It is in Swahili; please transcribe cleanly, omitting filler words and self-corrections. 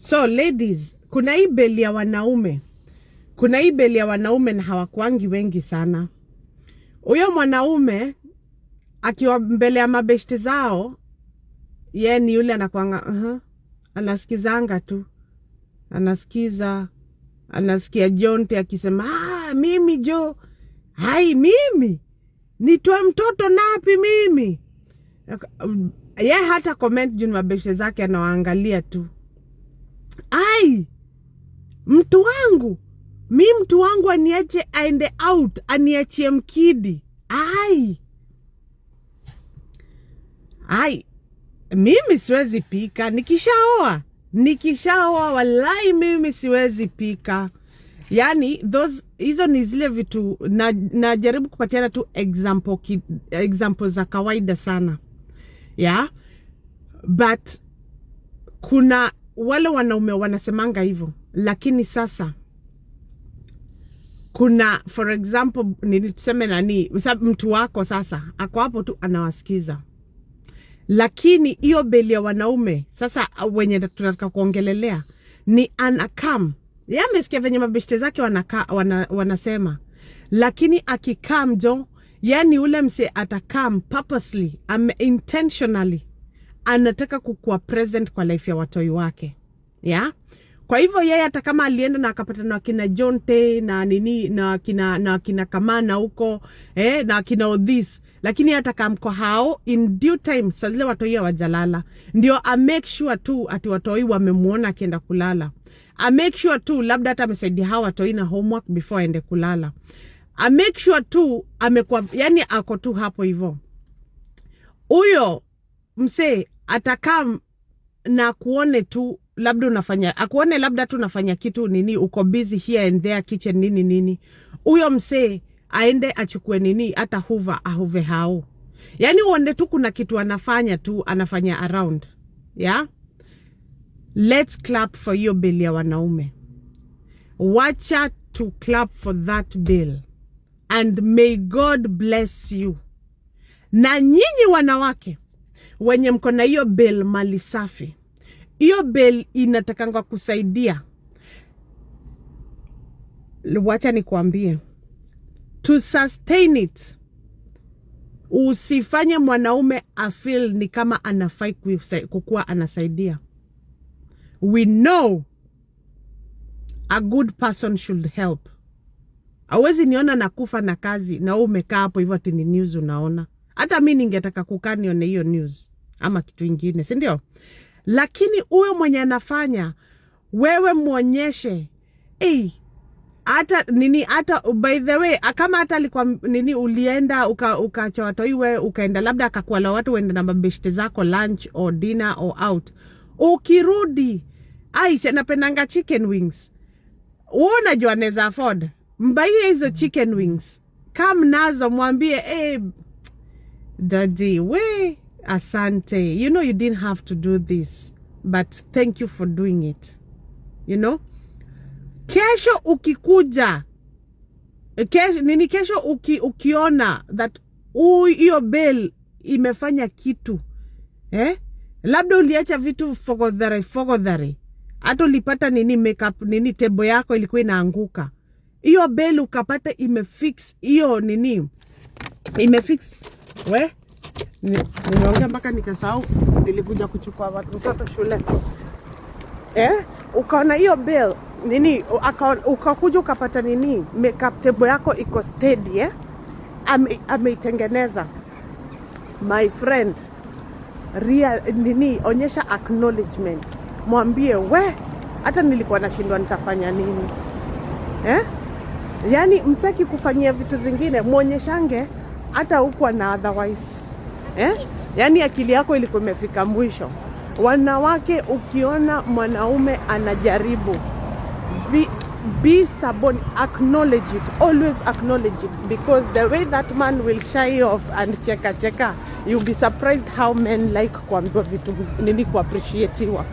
So ladies, kuna hii beli ya wanaume. Kuna hii beli ya wanaume na hawakuangi wengi sana. Huyo mwanaume akiwa mbele ya mabeshte zao, yeye ni yule anakuanga anasikizanga tu. Anasikia Jonte akisema, mimi Jo. Hai mimi. Nitoe mtoto napi mimi. Yeye hata comment juu mabeshte zake anawaangalia tu. Mtu wangu. Mtu wangu aniache aende out, aniachie mkidi. Mimi siwezi pika. Nikishaoa wallahi mimi siwezi pika. Yani hizo ni zile vitu na jaribu kupatiana tu example za kawaida sana. Yeah. But kuna wale wanaume wanasemanga hivyo, lakini sasa kuna for example tuseme mtu wako sasa ako hapo tu anawasikiza. Lakini hiyo beli ya wanaume sasa wenye tunataka kuongelelea ni anakam. Yeye amesikia venye mabeshte zake wanasema. Lakini akikam jo, yani ule mse atakam purposely, intentionally anataka kukuwa present kwa life ya watoi wake. Yeah? Kwa hivyo yeye hata kama alienda na akapata na kina Jonte na nini na kina Kamana huko na kina Odhis, lakini hata kamko hao in due time saa zile watoi wajalala, ndio a make sure tu ati watoi wamemuona akienda kulala. A make sure tu labda hata amesaidia hao watoi na homework before aende kulala. A make sure tu amekuwa yani ako tu hapo hivyo. Huyo mse atakam na kuone tu labda akuone labda tu unafanya kitu nini, uko busy here and there kitchen nini. Huyo mse aende achukue nini hata ahuve hao. Yani uone tu kuna kitu anafanya around. Yeah? Let's clap for your bill ya wanaume. Wacha to clap for that bill. And may God bless you. Na nyinyi wanawake wenye mko na hiyo bill mali safi. Hiyo bill inatakanga kusaidia. Wacha nikuambie. To sustain it. Usifanye mwanaume afeel ni kama anafai kukua anasaidia. We know a good person should help. Hawezi niona nakufa na kazi na umekaa hapo hivyo ati ni news unaona. Hata mimi ningetaka kukaa nione hiyo news ama kitu kingine, si ndio? Lakini huyo mwenye anafanya, wewe muonyeshe. Hata by the way, kama hata alikuwa ulienda ukaacha watoi wewe ukaenda labda akakuala watu uende na mabeshte zako lunch or dinner or out. Ukirudi, napendanga chicken wings. Wewe unajua anaweza afford. Mbaie hizo chicken wings. Come nazo mwambie, daddy, asante. You know you didn't have to do this, but thank you for doing it. You know? Kesho ukikuja, kesho ukiona that hiyo bill imefanya kitu. Labda uliacha vitu fogodhare. Hata ulipata makeup table yako ilikuwa inaanguka. Hiyo bill ukapata imefix hiyo imefix. Nimeongea mpaka nikasahau nilikuja kuchukua watoto shule. Ukaona hiyo bill ukakuja ukapata makeup table yako iko steady. Ameitengeneza. My friend, onyesha acknowledgement. Mwambie hata nilikuwa nashindwa nitafanya nini. Yani msaki kufanyia vitu zingine muonyeshange hata huko na otherwise. Yani akili yako ilikuwa imefika mwisho. Wanawake, ukiona mwanaume anajaribu, be stubborn, acknowledge it, always acknowledge it, because the way that man will shy off and cheka, you'll be surprised how men like kuambiwa vitu ku appreciatiwa.